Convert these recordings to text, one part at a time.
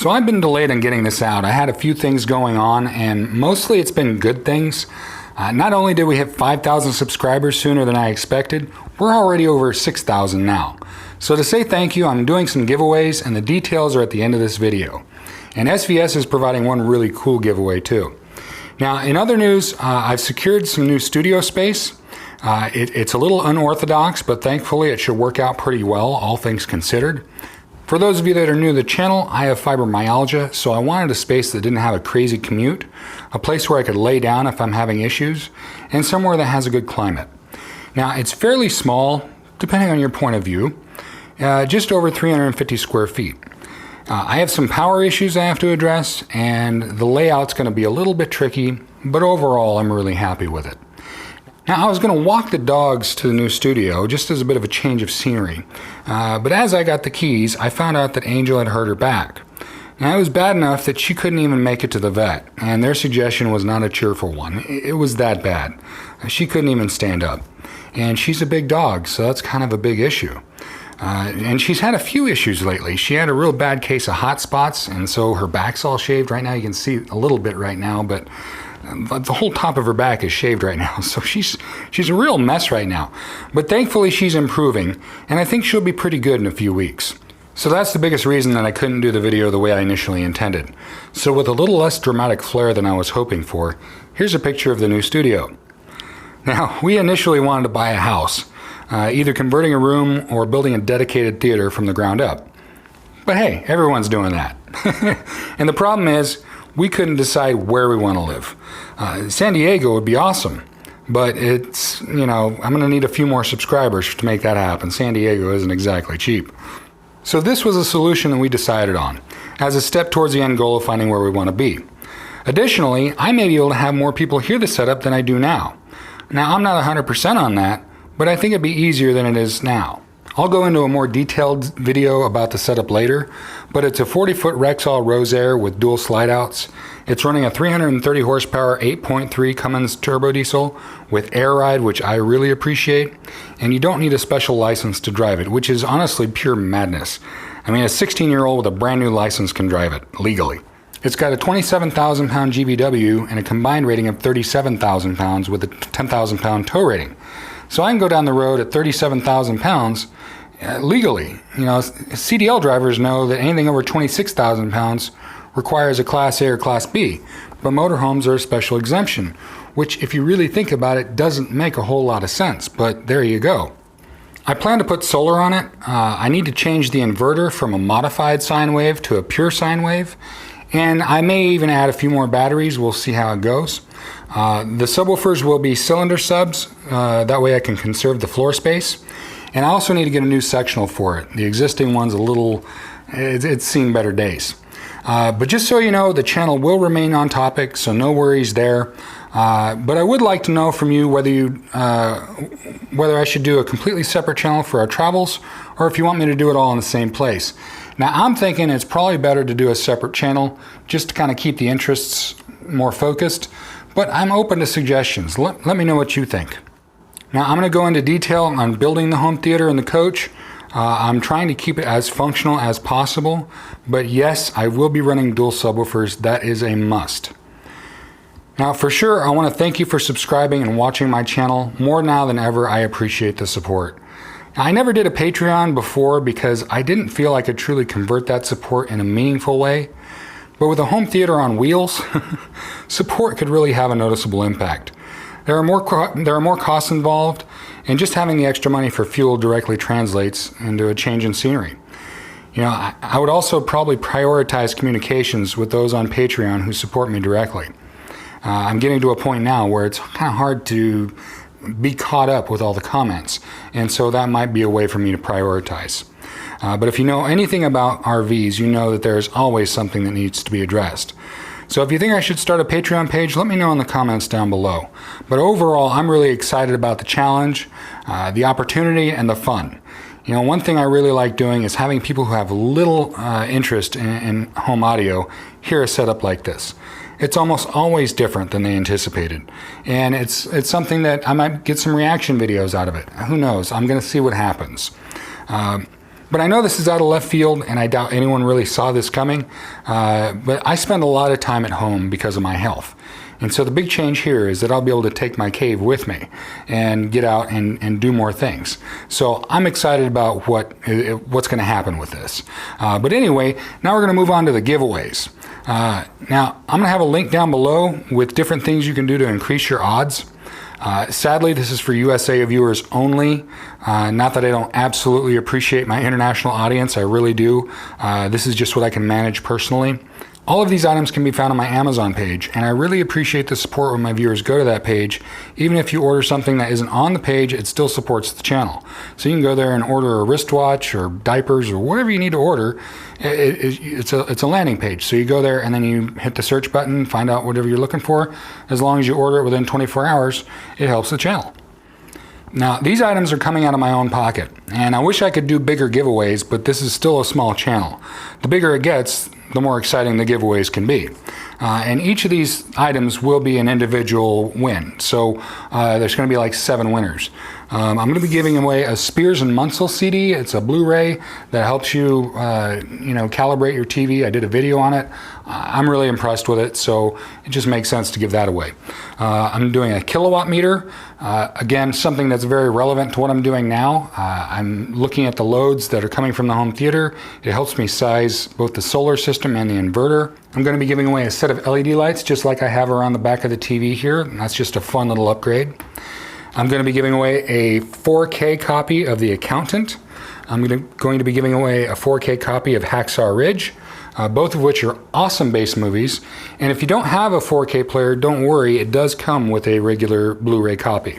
So I've been delayed on getting this out. I had a few things going on, and mostly it's been good things. Not only did we hit 5,000 subscribers sooner than I expected, we're already over 6,000 now. So to say thank you, I'm doing some giveaways, and the details are at the end of this video. And SVS is providing one really cool giveaway too. Now, in other news, I've secured some new studio space. It's a little unorthodox, but thankfully it should work out pretty well, all things considered. For those of you that are new to the channel, I have fibromyalgia, so I wanted a space that didn't have a crazy commute, a place where I could lay down if I'm having issues, and somewhere that has a good climate. Now, it's fairly small, depending on your point of view, just over 350 square feet. I have some power issues I have to address, and the layout's going to be a little bit tricky, but overall I'm really happy with it. Now, I was going to walk the dogs to the new studio just as a bit of a change of scenery, but as I got the keys, I found out that Angel had hurt her back. Now, it was bad enough that she couldn't even make it to the vet, and their suggestion was not a cheerful one. It was that bad. She couldn't even stand up. And she's a big dog, so that's kind of a big issue. And she's had a few issues lately. She had a real bad case of hot spots, and so her back's all shaved right now. You can see a little bit right now, but the whole top of her back is shaved right now. So she's a real mess right now. But thankfully she's improving, and I think she'll be pretty good in a few weeks. So that's the biggest reason that I couldn't do the video the way I initially intended. So with a little less dramatic flair than I was hoping for, here's a picture of the new studio. Now, we initially wanted to buy a house, either converting a room or building a dedicated theater from the ground up. But hey, everyone's doing that. And the problem is, we couldn't decide where we want to live. San Diego would be awesome, but it's, I'm going to need a few more subscribers to make that happen. San Diego isn't exactly cheap. So this was a solution that we decided on, as a step towards the end goal of finding where we want to be. Additionally, I may be able to have more people hear the setup than I do now. Now, I'm not 100% on that, but I think it'd be easier than it is now. I'll go into a more detailed video about the setup later, but it's a 40-foot Rexall Rosair with dual slide outs. It's running a 330 horsepower 8.3 Cummins turbo diesel with air ride, which I really appreciate, and you don't need a special license to drive it, which is honestly pure madness. I mean, a 16-year-old with a brand new license can drive it legally. It's got a 27,000 pound GVW and a combined rating of 37,000 pounds with a 10,000 pound tow rating. So I can go down the road at 37,000 pounds legally. CDL drivers know that anything over 26,000 pounds requires a Class A or Class B, but motorhomes are a special exemption, which if you really think about it doesn't make a whole lot of sense, but there you go. I plan to put solar on it. I need to change the inverter from a modified sine wave to a pure sine wave, and I may even add a few more batteries. We'll see how it goes. The subwoofers will be cylinder subs, that way I can conserve the floor space. And I also need to get a new sectional for it. The existing one's it's seen better days. But just so you know, the channel will remain on topic, so no worries there. But I would like to know from you whether I should do a completely separate channel for our travels, or if you want me to do it all in the same place. Now, I'm thinking it's probably better to do a separate channel, just to kind of keep the interests more focused. But I'm open to suggestions. Let me know what you think. Now, I'm going to go into detail on building the home theater and the coach. I'm trying to keep it as functional as possible, but yes, I will be running dual subwoofers. That is a must. Now, for sure, I want to thank you for subscribing and watching my channel. More now than ever, I appreciate the support. Now, I never did a Patreon before because I didn't feel I could truly convert that support in a meaningful way. But with a home theater on wheels, support could really have a noticeable impact. There are more costs involved, and just having the extra money for fuel directly translates into a change in scenery. I would also probably prioritize communications with those on Patreon who support me directly. I'm getting to a point now where it's kind of hard to be caught up with all the comments, and so that might be a way for me to prioritize. But if you know anything about RVs, you know that there's always something that needs to be addressed. So if you think I should start a Patreon page, let me know in the comments down below. But overall, I'm really excited about the challenge, the opportunity, and the fun. One thing I really like doing is having people who have little interest in home audio hear a setup like this. It's almost always different than they anticipated. And it's something that I might get some reaction videos out of it. Who knows? I'm going to see what happens. But I know this is out of left field, and I doubt anyone really saw this coming, but I spend a lot of time at home because of my health. And so the big change here is that I'll be able to take my cave with me and get out and do more things. So I'm excited about what's going to happen with this. But anyway, now we're going to move on to the giveaways. Now, I'm going to have a link down below with different things you can do to increase your odds. Sadly, this is for USA viewers only. Not that I don't absolutely appreciate my international audience, I really do. This is just what I can manage personally. All of these items can be found on my Amazon page, and I really appreciate the support when my viewers go to that page. Even if you order something that isn't on the page, it still supports the channel. So you can go there and order a wristwatch or diapers or whatever you need to order. It's a landing page. So you go there and then you hit the search button, find out whatever you're looking for. As long as you order it within 24 hours, it helps the channel. Now, these items are coming out of my own pocket, and I wish I could do bigger giveaways, but this is still a small channel. The bigger it gets, the more exciting the giveaways can be. And each of these items will be an individual win. So there's going to be like 7 winners. I'm going to be giving away a Spears and Munsell CD. It's a Blu-ray that helps you, calibrate your TV. I did a video on it. I'm really impressed with it, so it just makes sense to give that away. I'm doing a kilowatt meter. Again, something that's very relevant to what I'm doing now. I'm looking at the loads that are coming from the home theater. It helps me size both the solar system and the inverter. I'm going to be giving away a set of LED lights just like I have around the back of the TV here. And that's just a fun little upgrade. I'm going to be giving away a 4K copy of The Accountant. I'm going to be giving away a 4K copy of Hacksaw Ridge, both of which are awesome bass movies. And if you don't have a 4K player, don't worry, it does come with a regular Blu-ray copy.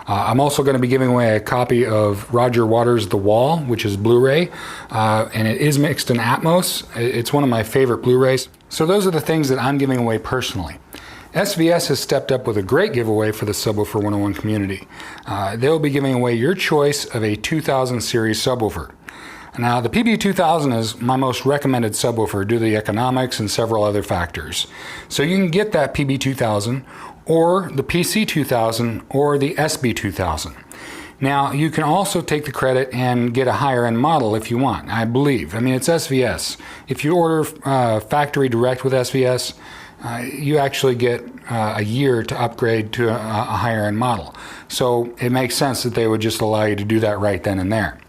I'm also going to be giving away a copy of Roger Waters' The Wall, which is Blu-ray, and it is mixed in Atmos. It's one of my favorite Blu-rays. So those are the things that I'm giving away personally. SVS has stepped up with a great giveaway for the Subwoofer 101 community. They'll be giving away your choice of a 2000 series subwoofer. Now, the PB-2000 is my most recommended subwoofer due to the economics and several other factors. So you can get that PB-2000 or the PC-2000 or the SB-2000. Now, you can also take the credit and get a higher end model if you want, I believe. I mean, it's SVS. If you order factory direct with SVS, you actually get a year to upgrade to a higher end model. So it makes sense that they would just allow you to do that right then and there.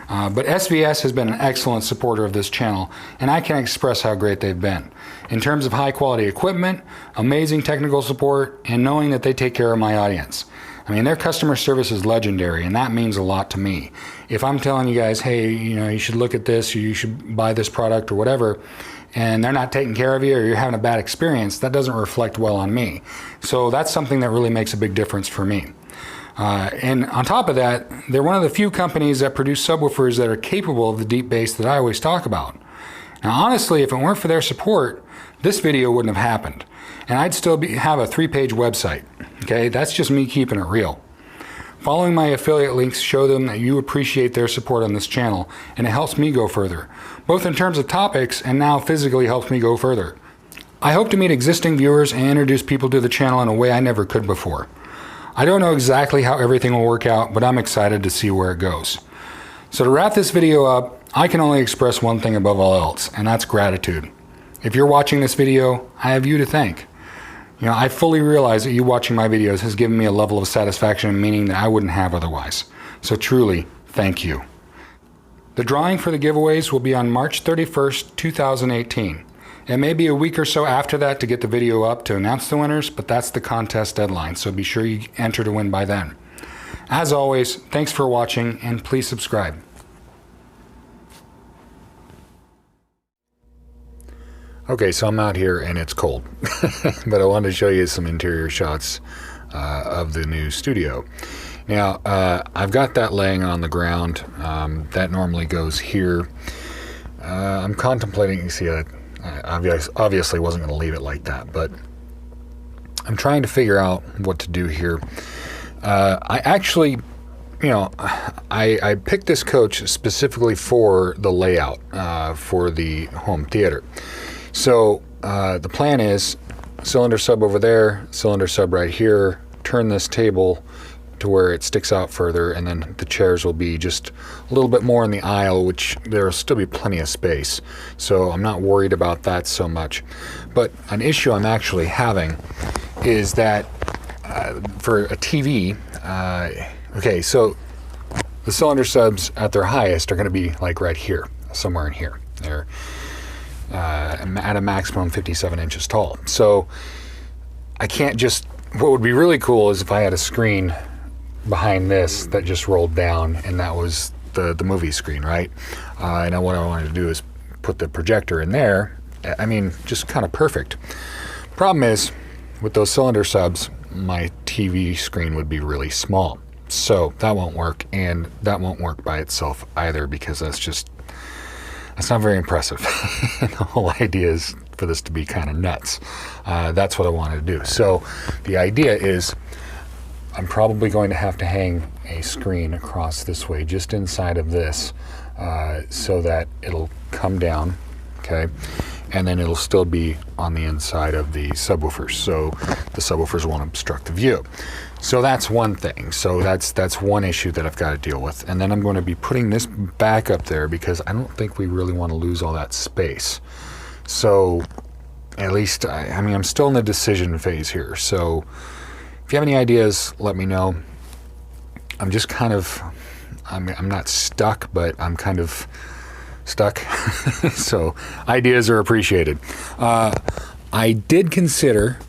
But SVS has been an excellent supporter of this channel, and I can't express how great they've been. In terms of high quality equipment, amazing technical support, and knowing that they take care of my audience. I mean, their customer service is legendary, and that means a lot to me. If I'm telling you guys, hey, you should look at this, or you should buy this product or whatever, and they're not taking care of you or you're having a bad experience, that doesn't reflect well on me. So that's something that really makes a big difference for me. And on top of that, they're one of the few companies that produce subwoofers that are capable of the deep bass that I always talk about. Now, honestly, if it weren't for their support, this video wouldn't have happened. And I'd still have a 3-page website. Okay, that's just me keeping it real. Following my affiliate links show them that you appreciate their support on this channel, and it helps me go further, both in terms of topics and now physically helps me go further. I hope to meet existing viewers and introduce people to the channel in a way I never could before. I don't know exactly how everything will work out, but I'm excited to see where it goes. So to wrap this video up, I can only express one thing above all else, and that's gratitude. If you're watching this video, I have you to thank. I fully realize that you watching my videos has given me a level of satisfaction and meaning that I wouldn't have otherwise. So truly, thank you. The drawing for the giveaways will be on March 31st, 2018. It may be a week or so after that to get the video up to announce the winners, but that's the contest deadline, so be sure you enter to win by then. As always, thanks for watching, and please subscribe. Okay, so I'm out here and it's cold, but I wanted to show you some interior shots of the new studio. Now, I've got that laying on the ground. That normally goes here. I'm contemplating, you see, I obviously wasn't going to leave it like that, but I'm trying to figure out what to do here. I actually, I picked this coach specifically for the layout for the home theater. So the plan is cylinder sub over there, cylinder sub right here, turn this table to where it sticks out further, and then the chairs will be just a little bit more in the aisle, which there'll still be plenty of space. So I'm not worried about that so much. But an issue I'm actually having is that for a TV, okay, so the cylinder subs at their highest are going to be like right here, somewhere in here. They're at a maximum 57 inches tall. So I can't just, what would be really cool is if I had a screen behind this that just rolled down, and that was the movie screen, right? And what I wanted to do is put the projector in there. I mean, just kind of perfect. Problem is, with those cylinder subs, my TV screen would be really small. So that won't work, and that won't work by itself either, because that's not very impressive. The whole idea is for this to be kind of nuts. That's what I wanted to do. So the idea is I'm probably going to have to hang a screen across this way, just inside of this, so that it'll come down, okay? And then it'll still be on the inside of the subwoofers, so the subwoofers won't obstruct the view. So that's one thing. So that's one issue that I've got to deal with. And then I'm going to be putting this back up there because I don't think we really want to lose all that space. So at least, I mean, I'm still in the decision phase here. So if you have any ideas, let me know. I'm just kind of, I'm not stuck, but I'm kind of stuck. So ideas are appreciated. I did consider,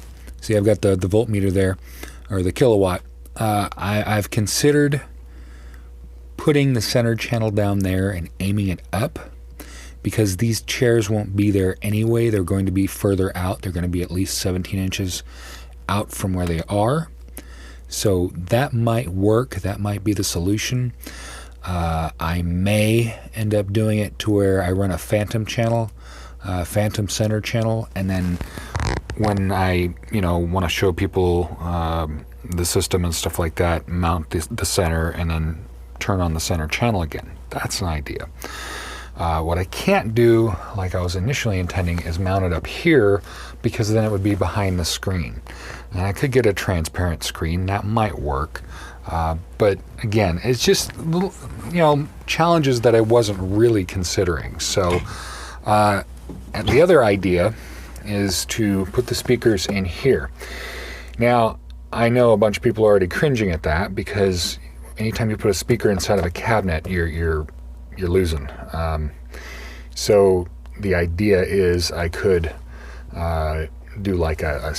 see, I've got the voltmeter there, or the kilowatt. I've considered putting the center channel down there and aiming it up, because these chairs won't be there anyway. They're going to be further out. They're going to be at least 17 inches out from where they are. So that might work. That might be the solution. I may end up doing it to where I run a phantom channel, phantom center channel, and then when I, want to show people the system and stuff like that, mount the center and then turn on the center channel again. That's an idea. What I can't do, like I was initially intending, is mount it up here, because then it would be behind the screen. And I could get a transparent screen. That might work. But again, it's just, challenges that I wasn't really considering. So and the other idea is to put the speakers in here. Now, I know a bunch of people are already cringing at that, because anytime you put a speaker inside of a cabinet, you're losing. So the idea is I could do like a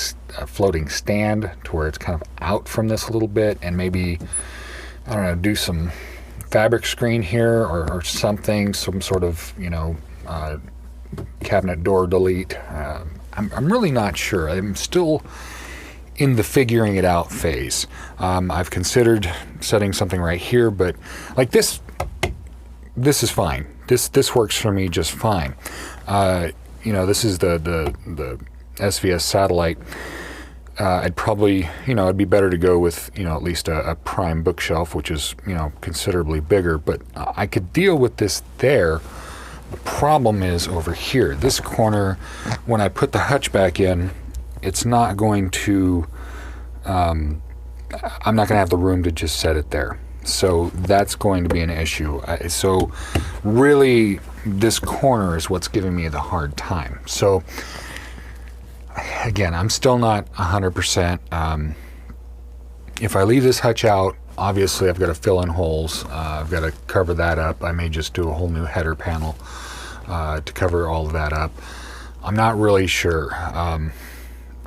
floating stand to where it's kind of out from this a little bit, and maybe, I don't know, do some fabric screen here or something, some sort of, cabinet door delete. I'm really not sure. I'm still in the figuring it out phase. I've considered setting something right here, but like this is fine. This works for me just fine. This is the SVS satellite. I'd probably, it'd be better to go with, at least a prime bookshelf, which is, considerably bigger, but I could deal with this there. The problem is over here, this corner, when I put the hutch back in, it's not going to, I'm not going to have the room to just set it there. So that's going to be an issue. So really, this corner is what's giving me the hard time. So again, I'm still not 100%. If I leave this hutch out, obviously I've got to fill in holes. I've got to cover that up. I may just do a whole new header panel to cover all of that up. I'm not really sure.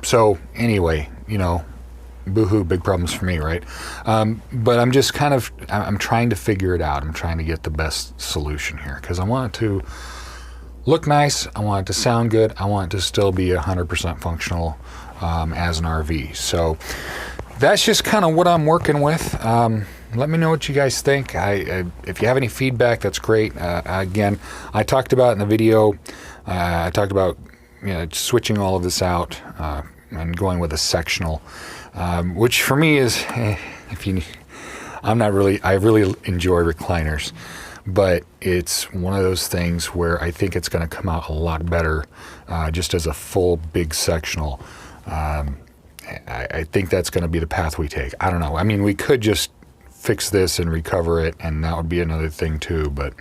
So anyway, boo-hoo, big problems for me, right? But I'm just I'm trying to figure it out. I'm trying to get the best solution here, because I want it to look nice. I want it to sound good. I want it to still be 100% functional as an RV. So that's just kind of what I'm working with. Let me know what you guys think. If you have any feedback, that's great. Again, I talked about in the video, I talked about switching all of this out and going with a sectional, which for me is, I really enjoy recliners, but it's one of those things where I think it's going to come out a lot better just as a full big sectional. I think that's going to be the path we take. I don't know. I mean, we could just fix this and recover it, and that would be another thing too. But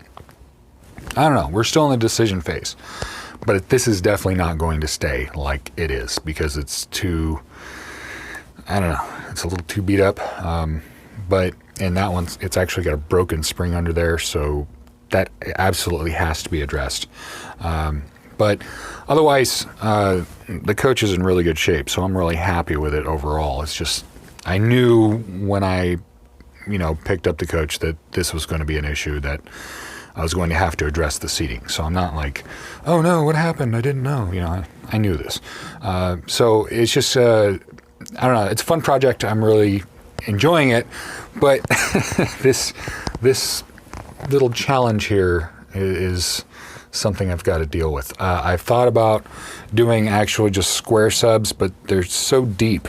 I don't know. We're still in the decision phase. But this is definitely not going to stay like it is, because it's too, I don't know, it's a little too beat up. But in that one, it's actually got a broken spring under there, so that absolutely has to be addressed. But otherwise, the coach is in really good shape, so I'm really happy with it overall. It's just, I knew when I, picked up the coach that this was going to be an issue, that I was going to have to address the seating. So I'm not like, oh no, what happened? I didn't know. I knew this. So it's just, I don't know. It's a fun project. I'm really enjoying it, but this little challenge here is something I've got to deal with. I've thought about doing actually just square subs, but they're so deep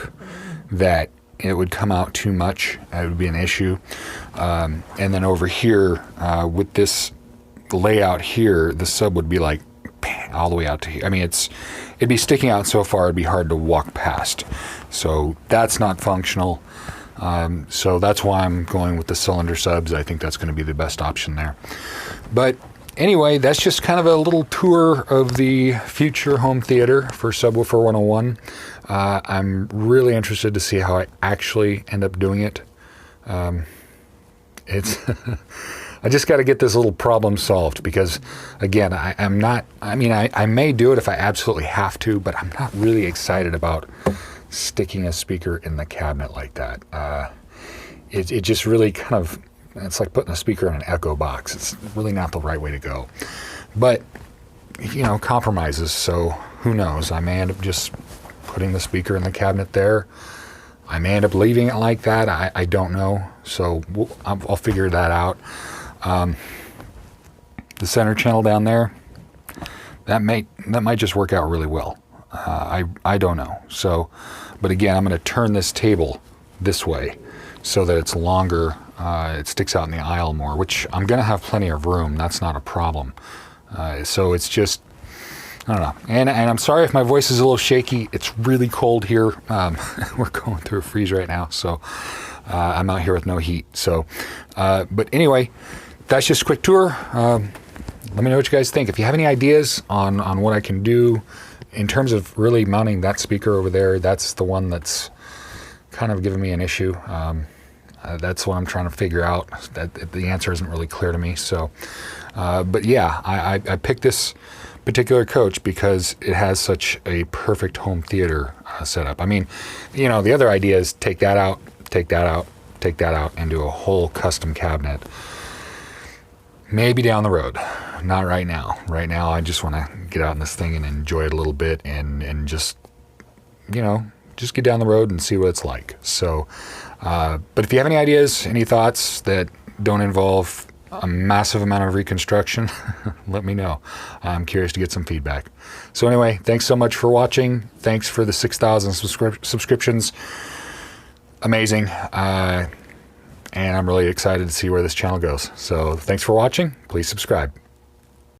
that it would come out too much. It would be an issue. And then over here, with this layout here, the sub would be like all the way out to here. I mean, it'd be sticking out so far, it'd be hard to walk past. So that's not functional. So that's why I'm going with the cylinder subs. I think that's going to be the best option there. But anyway, that's just kind of a little tour of the future home theater for Subwoofer 101. I'm really interested to see how I actually end up doing it. It's I just got to get this little problem solved, because again, I may do it if I absolutely have to, but I'm not really excited about sticking a speaker in the cabinet like that. It just really kind of, it's like putting a speaker in an echo box. It's really not the right way to go. But, compromises, so who knows? I may end up just putting the speaker in the cabinet there. I may end up leaving it like that. I don't know. So I'll figure that out. The center channel down there, that might just work out really well. I don't know. So, but again, I'm going to turn this table this way so that it's longer. It sticks out in the aisle more, which I'm going to have plenty of room. That's not a problem. So it's just, I don't know. And I'm sorry if my voice is a little shaky. It's really cold here. We're going through a freeze right now. So I'm out here with no heat. So, but anyway, that's just a quick tour. Let me know what you guys think. If you have any ideas on what I can do in terms of really mounting that speaker over there, that's the one that's kind of giving me an issue. That's what I'm trying to figure out. That the answer isn't really clear to me. So, but yeah, I picked this particular coach because it has such a perfect home theater setup. I mean, the other idea is take that out, take that out, take that out, and do a whole custom cabinet. Maybe down the road, not right now. Right now, I just want to get out in this thing and enjoy it a little bit, and just, just get down the road and see what it's like. So, but if you have any ideas, any thoughts that don't involve a massive amount of reconstruction, let me know. I'm curious to get some feedback. So anyway, thanks so much for watching. Thanks for the 6,000 subscriptions. Amazing. And I'm really excited to see where this channel goes. So thanks for watching. Please subscribe.